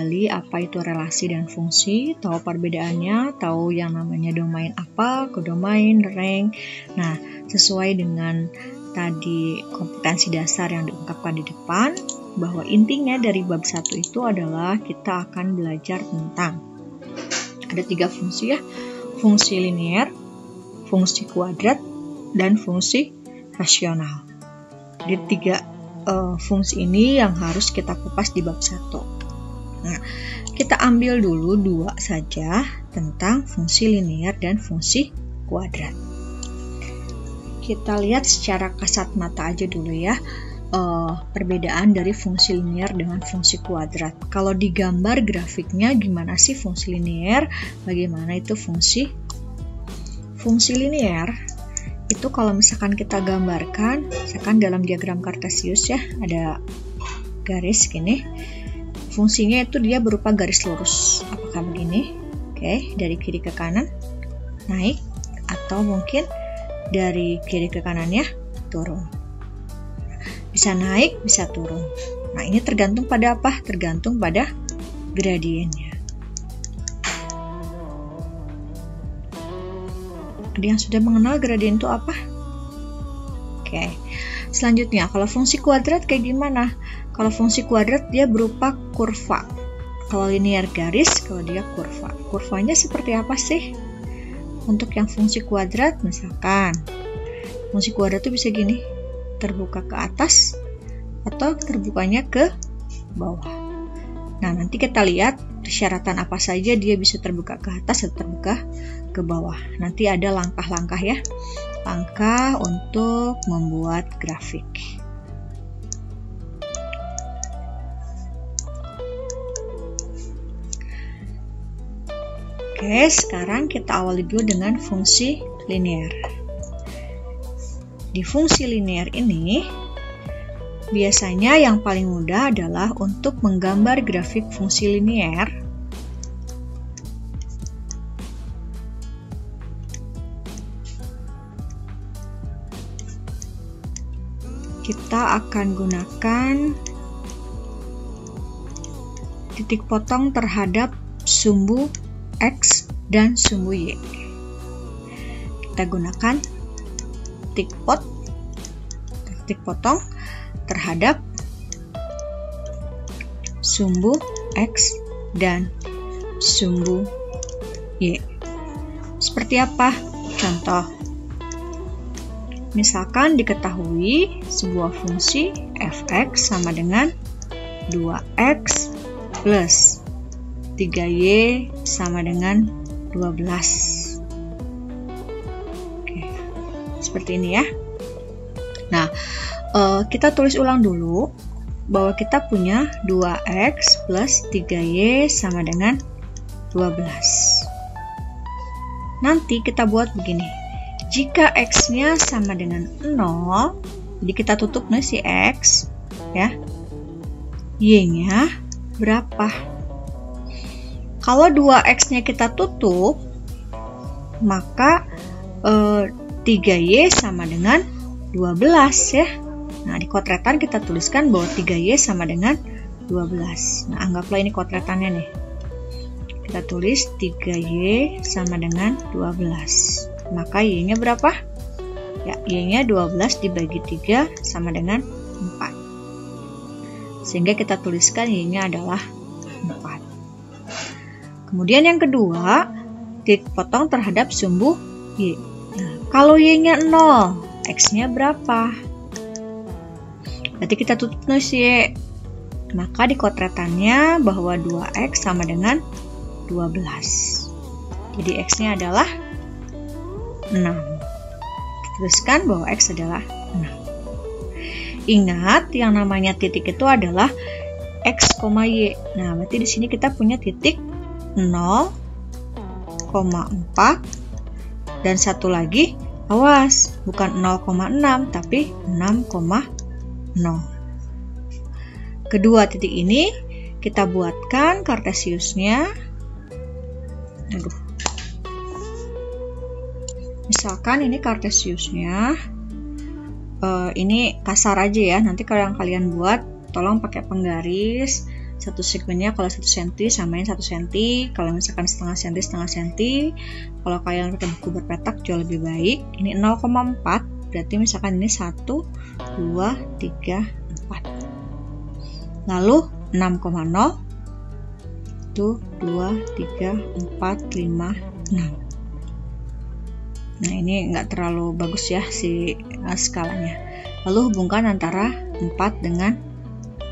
kembali apa itu relasi dan fungsi, tahu perbedaannya, tahu yang namanya domain apa, kodomain, rank. Nah, sesuai dengan tadi kompetensi dasar yang diungkapkan di depan, bahwa intinya dari bab 1 itu adalah kita akan belajar tentang ada 3 fungsi ya, fungsi linear, fungsi kuadrat, dan fungsi rasional. Jadi 3 fungsi ini yang harus kita kupas di bab 1. Nah, kita ambil dulu 2 saja tentang fungsi linear dan fungsi kuadrat. Kita lihat secara kasat mata aja dulu ya, perbedaan dari fungsi linear dengan fungsi kuadrat. Kalau digambar grafiknya gimana sih fungsi linear, bagaimana itu fungsi linear. Itu kalau misalkan kita gambarkan, misalkan dalam diagram Kartesius ya, ada garis gini, fungsinya itu dia berupa garis lurus. Apakah begini? Oke, dari kiri ke kanan naik, atau mungkin dari kiri ke kanannya turun. Bisa naik, bisa turun. Nah, ini tergantung pada apa? Tergantung pada gradiennya. Ada yang sudah mengenal gradien itu apa? Oke. Selanjutnya, kalau fungsi kuadrat kayak gimana? Kalau fungsi kuadrat dia berupa kurva. Kalau linear garis, kalau dia kurva. Kurvanya seperti apa sih? Untuk yang fungsi kuadrat, misalkan fungsi kuadrat itu bisa gini, terbuka ke atas atau terbukanya ke bawah. Nah, nanti kita lihat persyaratan apa saja dia bisa terbuka ke atas atau terbuka ke bawah. Nanti ada langkah-langkah ya, langkah untuk membuat grafik. Oke, sekarang kita awali dulu dengan fungsi linear. Di fungsi linear ini, biasanya yang paling mudah adalah untuk menggambar grafik fungsi linear. Kita akan gunakan titik potong terhadap sumbu X dan sumbu Y. Kita gunakan titik potong terhadap sumbu X dan sumbu Y. Seperti apa? Contoh. Misalkan diketahui sebuah fungsi f(x) sama dengan 2x plus 3y sama dengan 12. Oke, seperti ini ya. Nah, kita tulis ulang dulu bahwa kita punya 2x plus 3y sama dengan 12. Nanti kita buat begini. Jika x-nya sama dengan 0, jadi kita tutup nih si x, ya. Y-nya berapa? Kalau 2x-nya kita tutup, maka 3y sama dengan 12 ya. Nah, di kotretan kita tuliskan bahwa 3y sama dengan 12. Nah, anggaplah ini kotretannya nih. Kita tulis 3y sama dengan 12. Maka y-nya berapa? Ya, y-nya 12 dibagi 3 sama dengan 4. Sehingga kita tuliskan y-nya adalah 4. Kemudian yang kedua, titik potong terhadap sumbu y. Nah, kalau y-nya 0, x-nya berapa? Berarti kita tutup nulis y. Maka di kotretannya bahwa 2x sama dengan 12. Jadi x-nya adalah 6. Tuliskan bahwa x adalah 6. Ingat, yang namanya titik itu adalah x, y. Nah, berarti di sini kita punya titik 0,4 dan satu lagi, awas, bukan 0,6 tapi 6,0. Kedua titik ini kita buatkan Kartesiusnya. Misalkan ini Kartesiusnya, ini kasar aja ya. Nanti kalau yang kalian buat, tolong pakai penggaris Satu segmennya kalau 1 cm samain 1 cm, kalau misalkan setengah cm, kalau kalian pakai buku berpetak jauh lebih baik. Ini 0,4, berarti misalkan ini 1, 2, 3, 4. Lalu 6,0 itu 2, 3, 4, 5, 6. Nah, ini nggak terlalu bagus ya si skalanya. Lalu hubungkan antara 4 dengan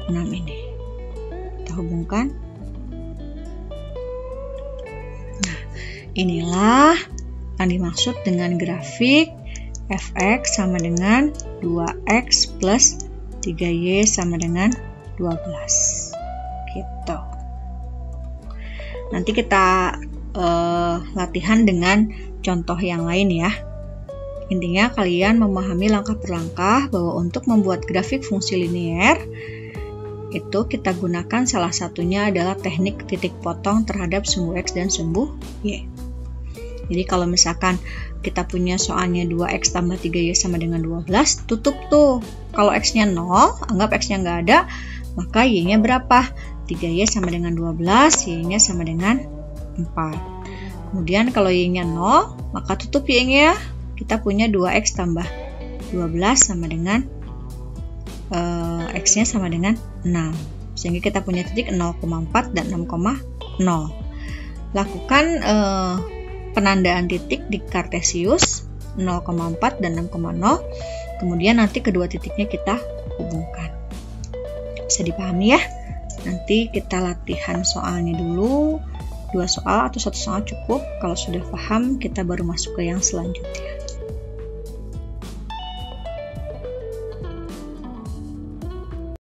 6 ini. Kita hubungkan. Nah, inilah yang dimaksud dengan grafik fx sama dengan 2x plus 3y sama dengan 12. Gitu. Nanti kita latihan dengan contoh yang lain ya. Intinya kalian memahami langkah per langkah bahwa untuk membuat grafik fungsi linier itu kita gunakan salah satunya adalah teknik titik potong terhadap sumbu X dan sumbu Y. Jadi kalau misalkan kita punya soalnya 2X tambah 3Y sama dengan 12, tutup tuh. Kalau X-nya 0, anggap X-nya nggak ada, maka Y-nya berapa? 3Y sama dengan 12, Y-nya sama dengan 4. Kemudian kalau Y-nya 0, maka tutup Y-nya. Kita punya 2X tambah 12 sama dengan X-nya sama dengan 6. Sehingga kita punya titik 0,4 dan 6,0. Lakukan penandaan titik di Kartesius 0,4 dan 6,0. Kemudian nanti kedua titiknya kita hubungkan. Bisa dipahami ya? Nanti kita latihan soalnya dulu. 2 soal atau 1 soal cukup. Kalau sudah paham, kita baru masuk ke yang selanjutnya.